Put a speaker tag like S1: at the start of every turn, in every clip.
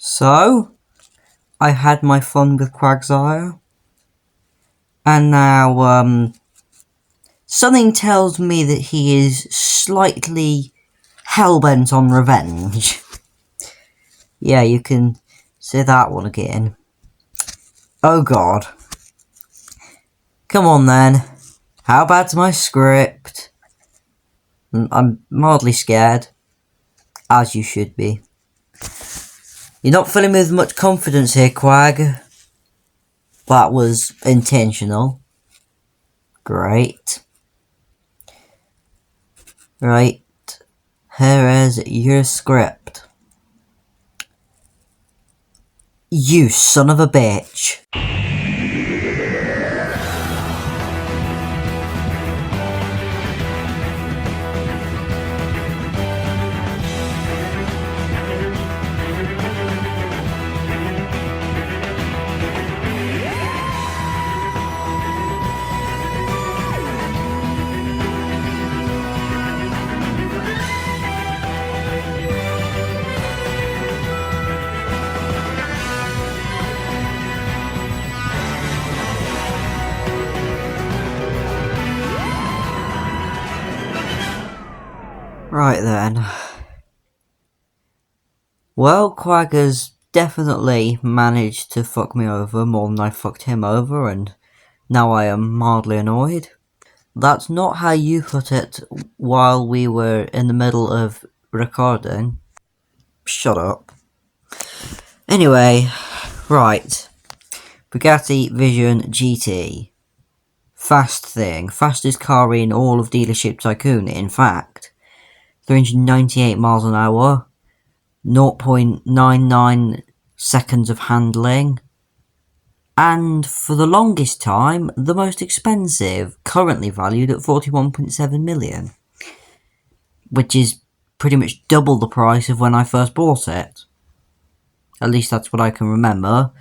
S1: So, I had my fun with Quagsire. And now, something tells me that he is slightly hellbent on revenge. Yeah, you can say that one again. Oh god. Come on then. How bad's my script? I'm mildly scared. As you should be. You're not filling me with much confidence here, Quag. That was intentional. Great. Right. Here is your script. You son of a bitch. Right then. Well, Quag has definitely managed to fuck me over more than I fucked him over, and now I am mildly annoyed. That's not how you put it while we were in the middle of recording. Shut up. Anyway, right. Bugatti Vision GT. Fast thing. Fastest car in all of Dealership Tycoon, in fact. 398 miles an hour. 0.99 seconds of handling. And for the longest time, the most expensive, currently valued at 41.7 million. Which is pretty much double the price of when I first bought it. At least that's what I can remember.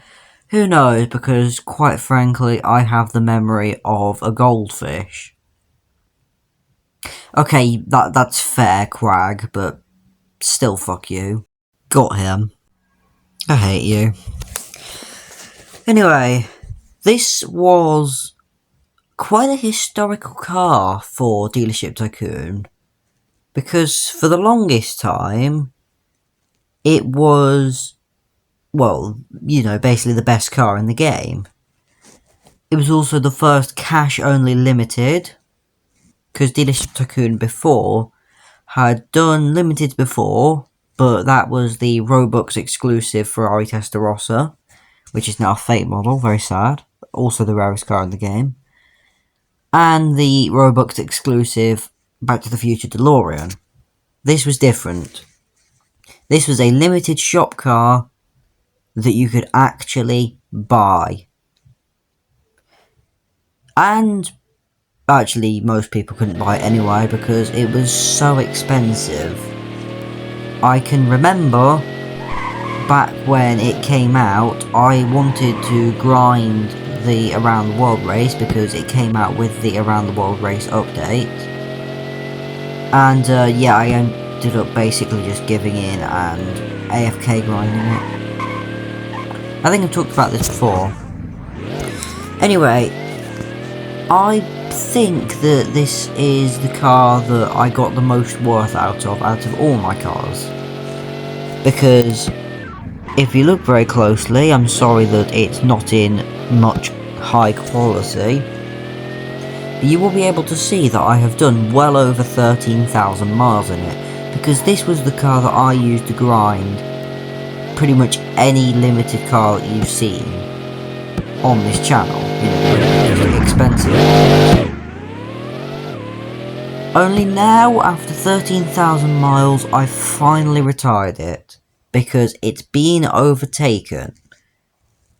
S1: Who knows, because quite frankly, I have the memory of a goldfish. Okay, that's fair, Quag, but still fuck you. Got him. I hate you. Anyway, this was quite a historical car for Dealership Tycoon, because for the longest time, it was, well, you know, basically the best car in the game. It was also the first cash-only limited, because Dealership Tycoon before had done limited before, but that was the Robux exclusive Ferrari Testarossa, which is now a fake model, very sad, also the rarest car in the game, and the Robux exclusive Back to the Future DeLorean. This was different. This was a limited shop car that you could actually buy. And actually, most people couldn't buy it anyway because it was so expensive. I can remember back when it came out, I wanted to grind the Around the World race because it came out with the Around the World race update. And yeah, I ended up basically just giving in and AFK grinding it. I think I've talked about this before. Anyway, I think that this is the car that I got the most worth out of all my cars. Because if you look very closely, I'm sorry that it's not in much high quality, but you will be able to see that I have done well over 13,000 miles in it, because this was the car that I used to grind pretty much any limited car that you've seen on this channel, you know, really expensive. Only now, after 13,000 miles, I finally retired it, because it's been overtaken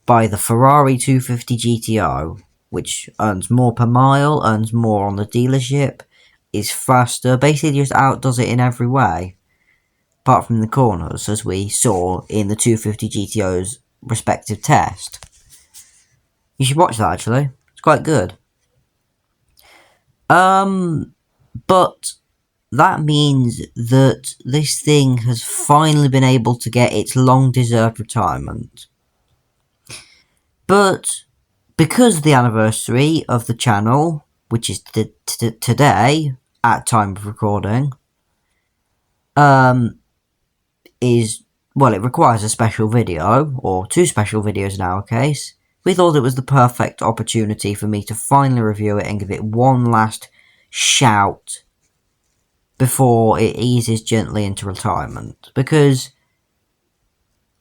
S1: by the Ferrari 250 GTO, which earns more per mile, earns more on the dealership, is faster, basically just outdoes it in every way, apart from the corners, as we saw in the 250 GTO's respective test. You should watch that, actually. It's quite good. But that means that this thing has finally been able to get its long-deserved retirement. But because of the anniversary of the channel, which is today, at time of recording, it requires a special video, or 2 special videos in our case. We thought it was the perfect opportunity for me to finally review it and give it one last shout before it eases gently into retirement, because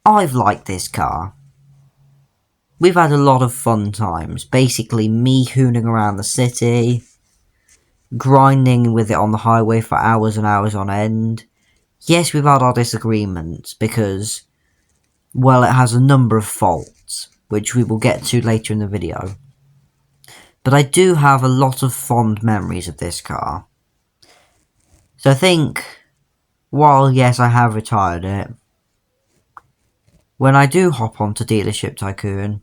S1: I've liked this car. We've had a lot of fun times, basically me hooning around the city, grinding with it on the highway for hours and hours on end. Yes, we've had our disagreements, because, well, it has a number of faults, which we will get to later in the video. But I do have a lot of fond memories of this car. So I think, while yes, I have retired it, when I do hop onto Dealership Tycoon,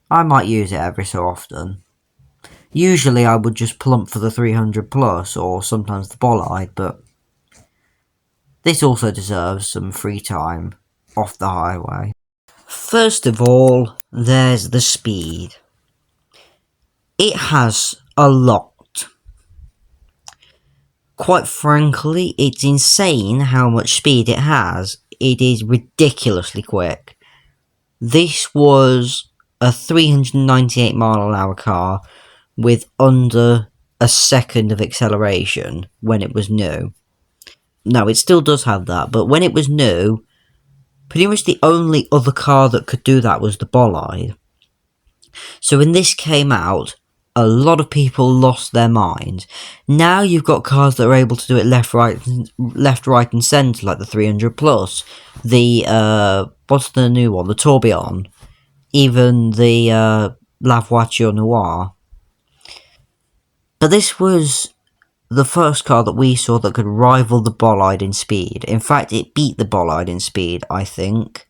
S1: I might use it every so often. Usually I would just plump for the 300 plus, or sometimes the Bolide, but this also deserves some free time off the highway. First of all, there's the speed. It has a lot. Quite frankly, it's insane how much speed it has. It is ridiculously quick. This was a 398 mile an hour car with under a second of acceleration when it was new. Now, it still does have that, but when it was new, pretty much the only other car that could do that was the Bolide. So when this came out, a lot of people lost their minds. Now you've got cars that are able to do it left, right, and centre, like the 300 plus, the what's the new one, the Tourbillon, even the La Voiture Noire. But this was the first car that we saw that could rival the Bolide in speed. In fact, it beat the Bolide in speed, I think.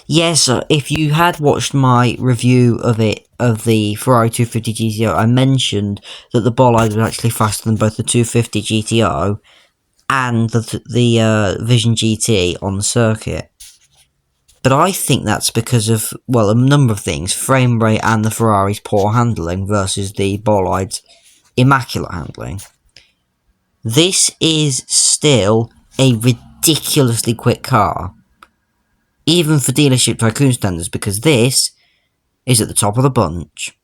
S1: Yes, if you had watched my review of the Ferrari 250 GTO, I mentioned that the Bolide was actually faster than both the 250 GTO and the Vision GT on the circuit. But I think that's because of, well, a number of things. Frame rate and the Ferrari's poor handling versus the Bolide's immaculate handling. This is still a ridiculously quick car, even for Dealership Tycoon standards, because this is at the top of the bunch.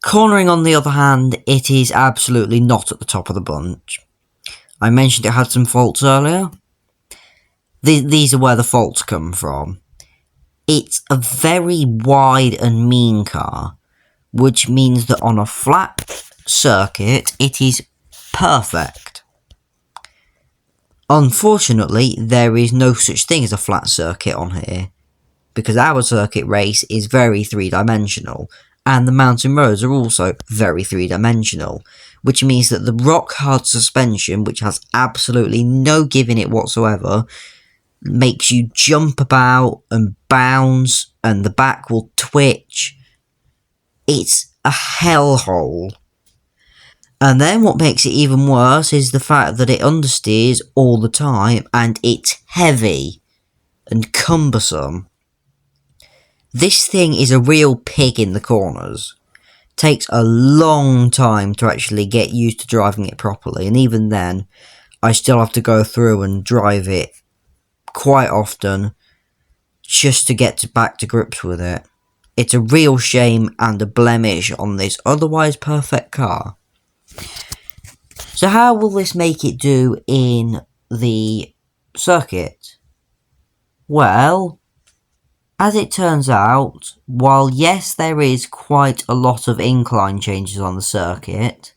S1: Cornering, on the other hand, it is absolutely not at the top of the bunch. I mentioned it had some faults earlier. These are where the faults come from. It's a very wide and mean car, which means that on a flat circuit, it is perfect. Unfortunately, there is no such thing as a flat circuit on here, because our circuit race is very three-dimensional, and the mountain roads are also very three-dimensional, which means that the rock-hard suspension, which has absolutely no give in it whatsoever, makes you jump about and bounce, and the back will twitch. It's a hellhole. And then what makes it even worse is the fact that it understeers all the time, and it's heavy and cumbersome. This thing is a real pig in the corners. Takes a long time to actually get used to driving it properly, and even then, I still have to go through and drive it quite often just to get back to grips with it. It's a real shame and a blemish on this otherwise perfect car. So how will this make it do in the circuit? Well, as it turns out, while yes, there is quite a lot of incline changes on the circuit,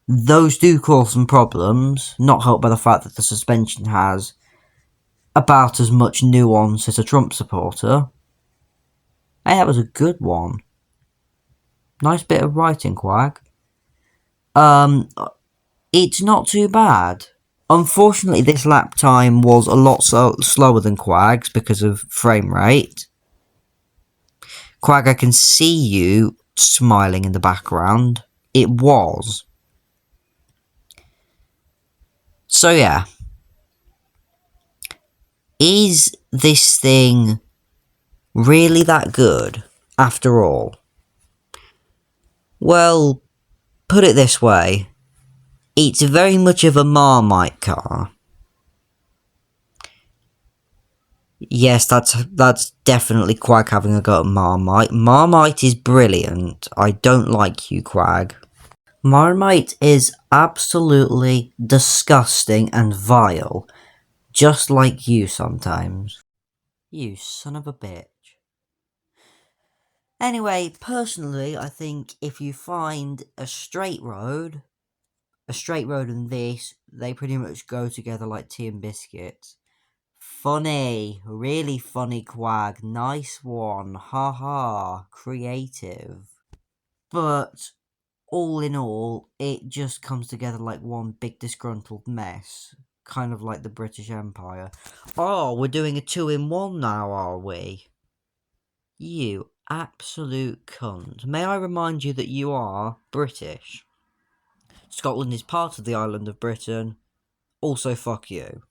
S1: those do cause some problems, not helped by the fact that the suspension has about as much nuance as a Trump supporter. Hey, that was a good one. Nice bit of writing, Quag. It's not too bad. Unfortunately, this lap time was a lot slower than Quag's because of frame rate. Quag, I can see you smiling in the background. It was. So yeah, is this thing really that good after all? Well, put it this way, it's very much of a Marmite car. Yes, that's definitely Quag having a go at Marmite. Marmite is brilliant. I don't like you, Quag. Marmite is absolutely disgusting and vile, just like you sometimes. You son of a bitch. Anyway, personally, I think if you find a straight road and this, they pretty much go together like tea and biscuits. Funny, really funny, Quag. Nice one. Haha, creative. But all in all, it just comes together like one big disgruntled mess. Kind of like the British Empire. Oh, we're doing a 2-in-1 now, are we? You absolute cunt. May I remind you that you are British? Scotland is part of the island of Britain. Also, fuck you.